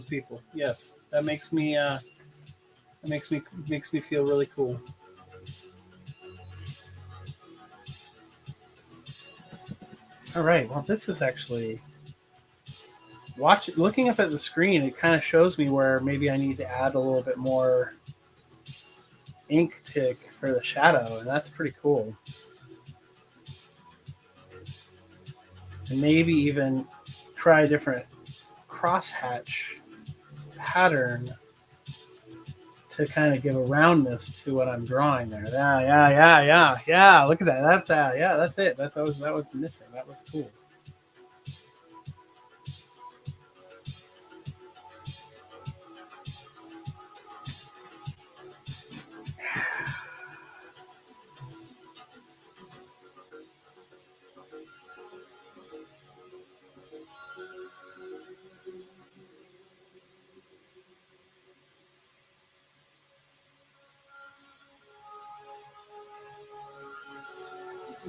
people. Yes, that makes me feel really cool. All right. Well, this is actually looking up at the screen. It kind of shows me where maybe I need to add a little bit more ink tick for the shadow, and that's pretty cool. And maybe even try a different crosshatch pattern to kind of give a roundness to what I'm drawing there. Yeah. Look at that. That's it. That was missing. That was cool.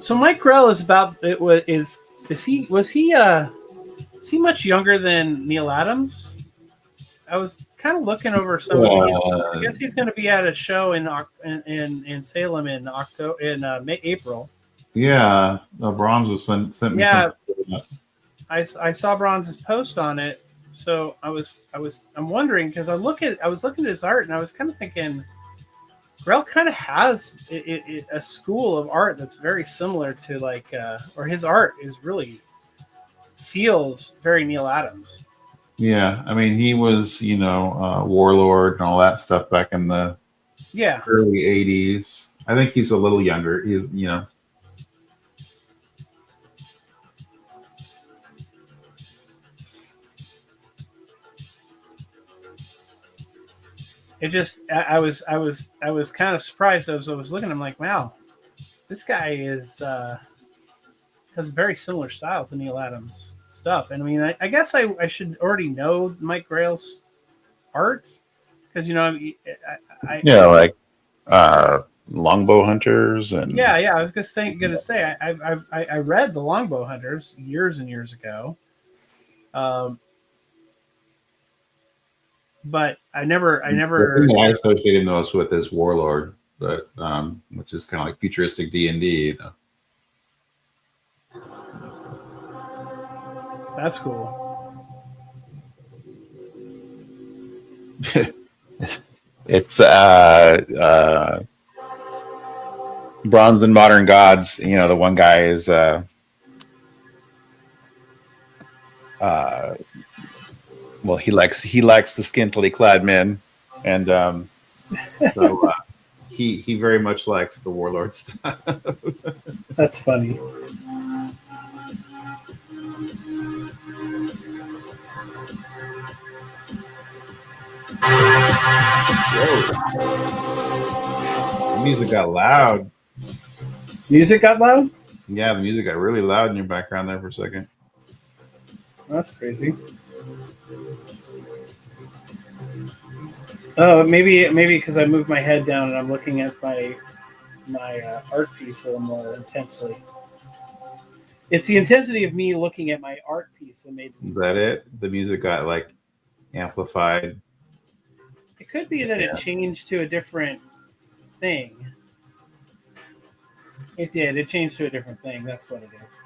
So Mike Grell is about it was is he much younger than Neil Adams? I was kind of looking over some of the. I Uh, guess he's going to be at a show in Salem in October April. yeah, Brahms was sent me Yeah, something. I saw Bronze's post on it, so I'm wondering because I was looking at his art and I was kind of thinking, Grell kind of has a school of art that's very similar to like, or his art is really feels very Neil Adams. Yeah, I mean, he was, Warlord and all that stuff back in the Yeah, early '80s. I think he's a little younger. He's. it just I was kind of surprised. I was looking. I'm like, wow, this guy is has a very similar style to Neil Adams stuff. And I mean, I guess I should already know Mike Grail's art because Yeah, like Longbow Hunters and yeah, I was just gonna say I read the Longbow Hunters years and years ago, um, but the thing that I associate him most with is Warlord, but which is kind of like futuristic D&D. That's cool. It's Bronze and Modern Gods. The one guy is well, he likes the scantily clad men, and so he very much likes the Warlord stuff. That's funny. The music got loud. Music got loud? Yeah, the music got really loud in your background there for a second. That's crazy. Oh, maybe because I moved my head down and I'm looking at my art piece a little more intensely. It's the intensity of me looking at my art piece that made Is that it? The music got like amplified. It could be that it changed to a different thing. It did. It changed to a different thing. That's what it is.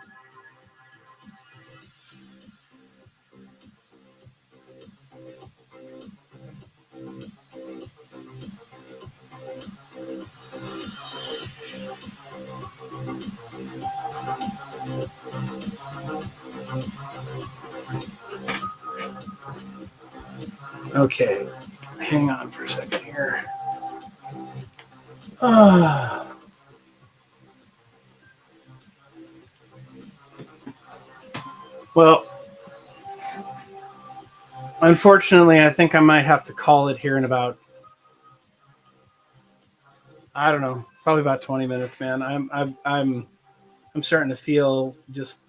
Okay, hang on for a second here. Well, unfortunately, I think I might have to call it here in about, I don't know, probably about 20 minutes, man. I'm starting to feel just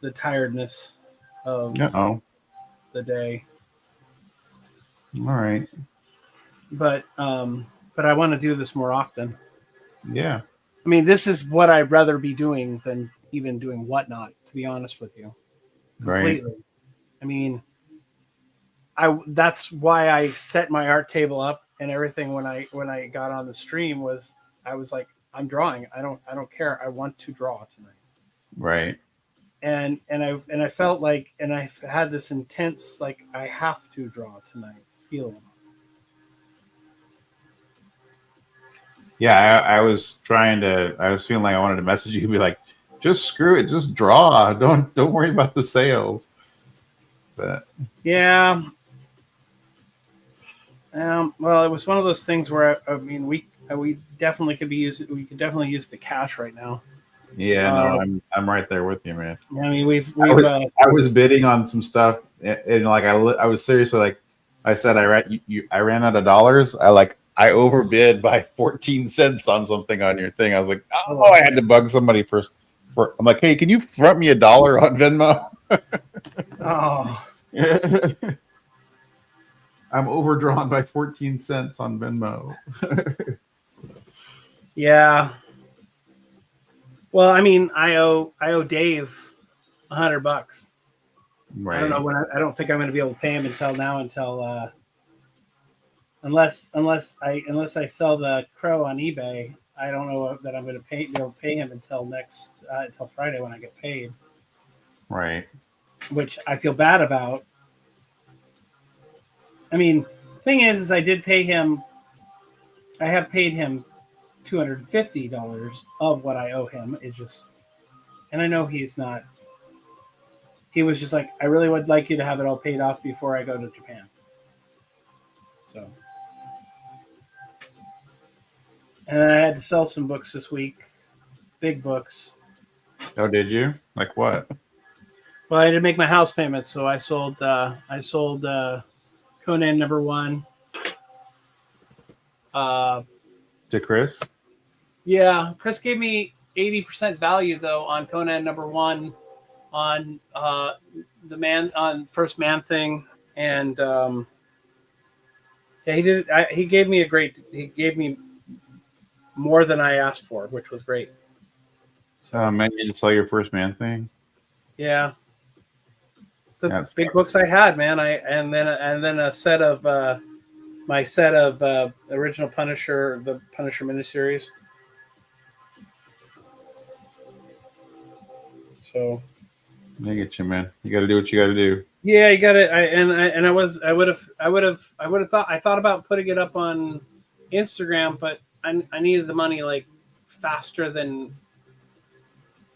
the tiredness of the day. All right. But I want to do this more often. Yeah. I mean, this is what I'd rather be doing than even doing Whatnot, to be honest with you. Completely. Right. I mean, that's why I set my art table up and everything when I got on the stream was I was like, I'm drawing. I don't care. I want to draw tonight. Right. And I felt like, and I had this intense like I have to draw tonight feeling. Yeah, I was feeling like I wanted to message you and be like, just screw it, just draw. Don't worry about the sales. But yeah. Well, it was one of those things where I mean, we definitely could be using. We could definitely use the cash right now. Yeah, no, I'm right there with you, man. I mean, I was bidding on some stuff, and like I was seriously like, I said I ran out of dollars. I overbid by 14 cents on something on your thing. I was like, oh, I had to bug somebody first. I'm like, hey, can you front me $1 on Venmo? Oh. I'm overdrawn by 14 cents on Venmo. Yeah. Well, I mean, I owe Dave $100. I don't Right. know when. I don't think I'm going to be able to pay him until unless I sell the crow on eBay. I don't know that I'm going to be able to pay him until Friday when I get paid, Right. which I feel bad about. I mean, thing is I did pay him. I have paid him $250 of what I owe him. It's just, and I know he's not. He was just like, I really would like you to have it all paid off before I go to Japan. So, and then I had to sell some books this week, big books. Oh, did you? Like what? Well, I had to make my house payment, so I sold Conan #1. Uh, To Chris? yeah, Chris gave me 80% value though on Conan #1, on on First Man Thing, and yeah, he did. He gave me He gave me more than I asked for, which was great. So Man, you just saw your First Man Thing. yeah, the That big sucks. books I had, man. And then a set of my set of original Punisher, the Punisher miniseries. So I get you, man. You got to do what you got to do. yeah, you got it. I thought about putting it up on Instagram, but I needed the money like faster than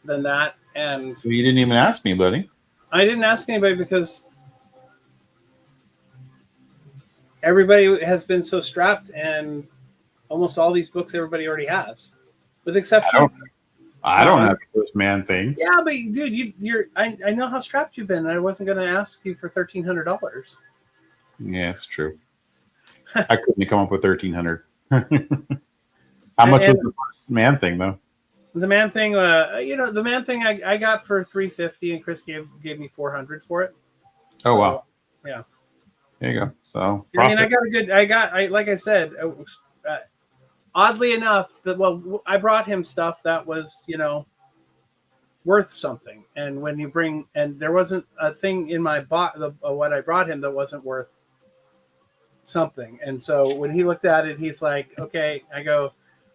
that, and So you didn't even ask me, buddy. I didn't ask anybody because everybody has been so strapped, and almost all these books everybody already has, with exception. I don't have the First Man Thing. Yeah, but dude, I know how strapped you've been. I wasn't going to ask you for $1,300. Yeah, it's true. I couldn't come up with 1,300. How much was the First Man Thing, though? The Man Thing, the Man Thing I got for $350, and Chris gave me $400 for it. Oh, wow. Yeah. There you go. So, I mean, like I said, oddly enough, I brought him stuff that was, worth something. And when you bring, and there wasn't a thing in my what I brought him that wasn't worth something. And so when he looked at it, he's like, okay,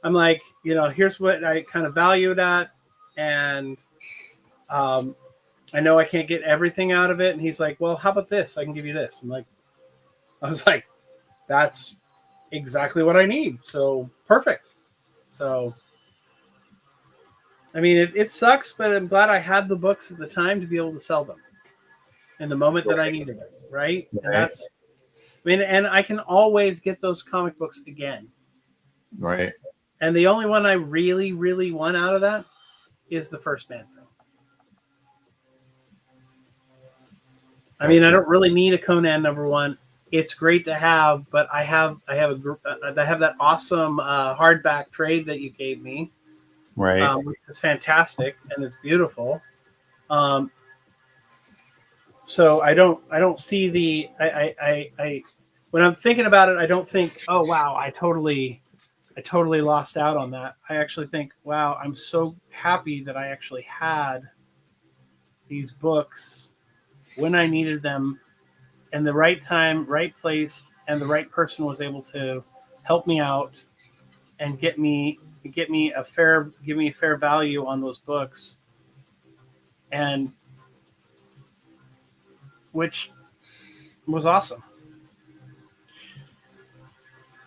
I'm like, here's what I kind of value it at. And, I know I can't get everything out of it. And he's like, well, how about this? I can give you this. I was like, that's exactly what I need. So perfect. So, I mean, it sucks, but I'm glad I had the books at the time to be able to sell them in the moment that I needed it. Right. And I can always get those comic books again. Right. And the only one I really, really want out of that is the First Man Thing. I mean, I don't really need a Conan #1. It's great to have, but I have that awesome hardback trade that you gave me, Right. Which is fantastic and it's beautiful. So I don't see the I when I'm thinking about it, I don't think, oh wow, I totally lost out on that. I actually think, wow, I'm so happy that I actually had these books when I needed them, in the right time, right place, and the right person was able to help me out and give me a fair value on those books, and which was awesome.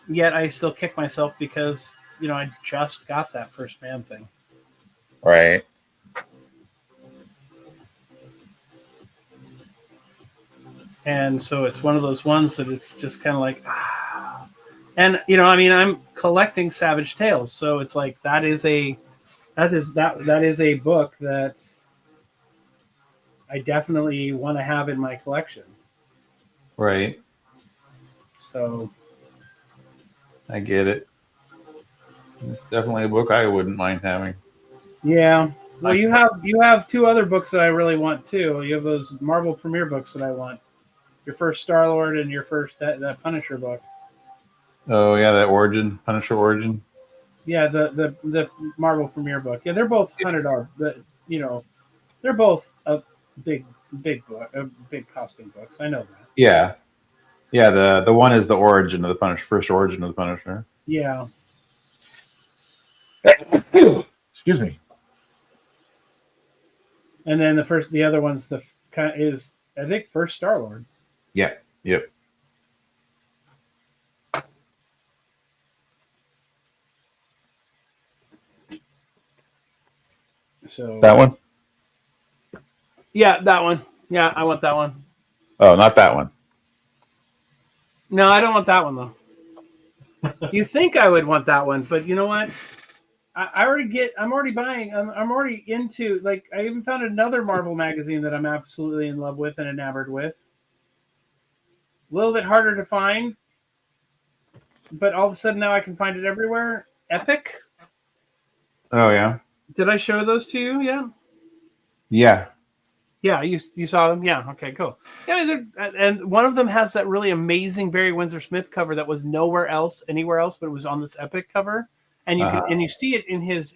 Yet I still kick myself because I just got that First Man Thing. Right. And so it's one of those ones that it's just kind of like, and I mean, I'm collecting Savage Tales, so it's like that is a book that I definitely want to have in my collection. Right. So I get it. It's definitely a book I wouldn't mind having. yeah. Well, you have two other books that I really want too. You have those Marvel Premiere books that I want. Your first Star-Lord and your first that Punisher book. Oh yeah, that Punisher Origin. Yeah, the Marvel Premiere book. Yeah, they're both $100. You know, they're both a big big book, big costing books. I know that. Yeah, yeah. The one is the origin of the Punisher, first origin of the Punisher. Yeah, Excuse me. and then the other one's the kind is I think first Star Lord. Yeah. Yep. So That one? yeah, that one. Yeah, I want that one. Oh, not that one. No, I don't want that one though. You think I would want that one, but you know what? I already get. I'm already buying. I'm already into. Like, I even found another Marvel magazine that I'm absolutely in love with and enamored with. A little bit harder to find, but all of a sudden now I can find it everywhere. Epic. Oh yeah. Did I show those to you? Yeah. Yeah. Yeah, you saw them. Yeah. Okay. Cool. Yeah, and one of them has that really amazing Barry Windsor Smith cover that was anywhere else, but it was on this Epic cover, and you see it in his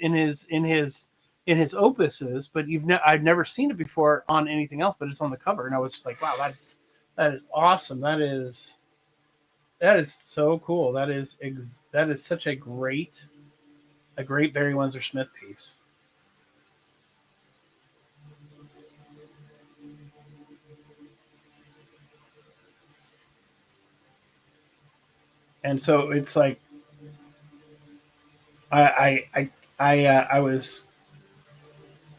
opuses, but I've never seen it before on anything else, but it's on the cover, and I was just like, wow, that is awesome. That is so cool. That is such a great Barry Windsor Smith piece. And so it's like I was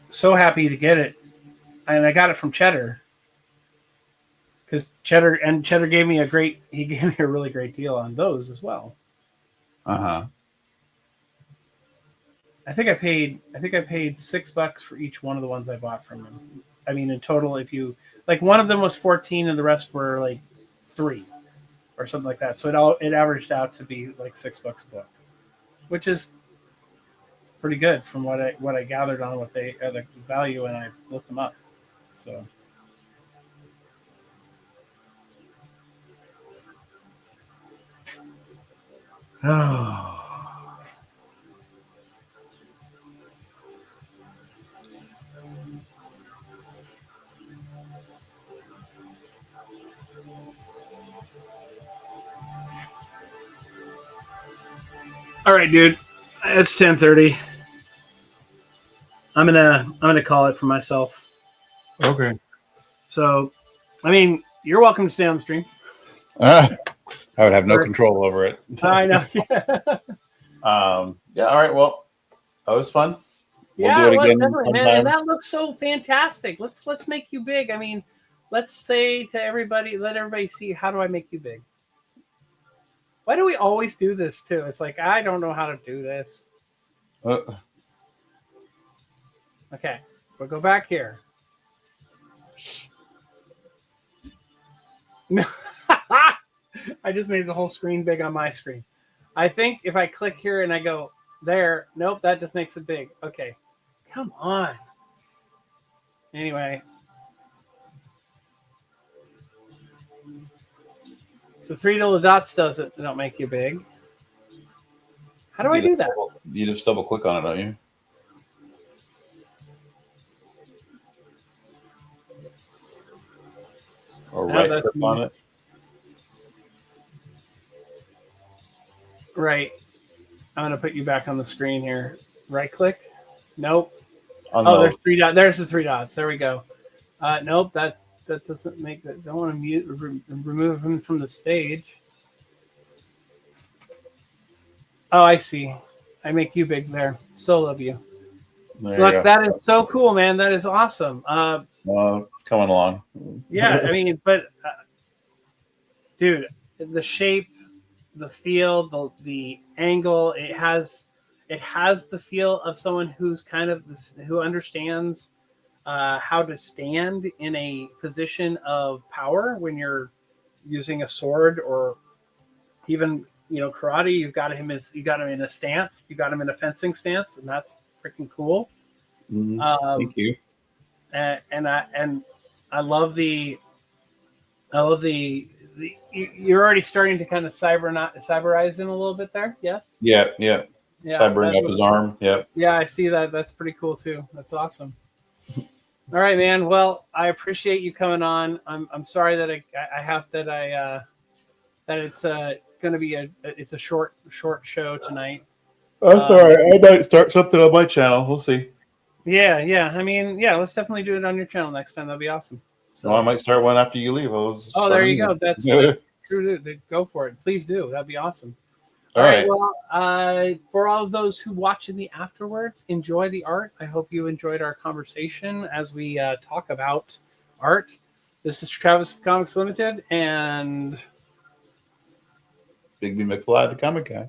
so happy to get it, and I got it from Cheddar because Cheddar gave me a really great deal on those as well. I think I paid $6 for each one of the ones I bought from him. I mean, in total, if you like, one of them was 14, and the rest were like 3 or something like that. So it averaged out to be like $6 a book, which is pretty good from what I gathered on what they are the value, and I looked them up. So. All right, dude. It's 10:30. I'm gonna call it for myself. Okay. So, I mean, you're welcome to stay on the stream. I would have no control over it. I know. Yeah. All right. Well, that was fun. We'll do it again, man. And that looks so fantastic. Let's make you big. I mean, let's say to everybody, let everybody see, how do I make you big? Why do we always do this too? It's like, I don't know how to do this. Okay, we'll go back here. No, I just made the whole screen big on my screen. I think if I click here and I go there, nope, that just makes it big. Okay, come on. Anyway, the 3 little dots does it. They don't make you big. How do I do that? You just double click on it, don't you? Or right click on it. Right. I'm gonna put you back on the screen here. Right click. Nope. There's 3 dots. There's the 3 dots. There we go. Nope. That doesn't make that. Don't want to remove him from the stage. Oh, I see. I make you big there. So love you. Look, that is so cool, man. That is awesome. It's coming along. Yeah, I mean, but dude, the shape, the feel, the angle, it has the feel of someone who's who understands how to stand in a position of power when you're using a sword, or even karate. You got him in a stance. You got him in a fencing stance, and that's freaking cool. Thank you. And I love the you're already starting to kind of cyberize him a little bit there. Yes. Yeah. Yeah, Covering that up looks his arm. Yep. Yeah, I see that. That's pretty cool too. That's awesome. All right, man. Well, I appreciate you coming on. I'm sorry that I have that that it's going to be it's a short show tonight. That's all right. I might start something on my channel. We'll see. Yeah, yeah. I mean, yeah. Let's definitely do it on your channel next time. That'd be awesome. So, Well, I might start one after you leave. I'll oh, start there a you new go. one. That's true. Go for it. Please do. That'd be awesome. All All right. right. Well, for all of those who watch in the afterwards, enjoy the art. I hope you enjoyed our conversation as we talk about art. This is Travis with Comics Limited, and Big B McFly, the comic guy.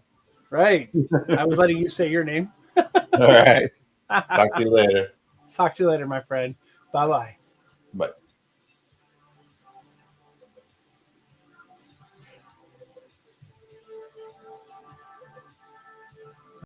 right, I was letting you say your name. All right. Talk to you later. Talk to you later, my friend. Bye bye. Bye.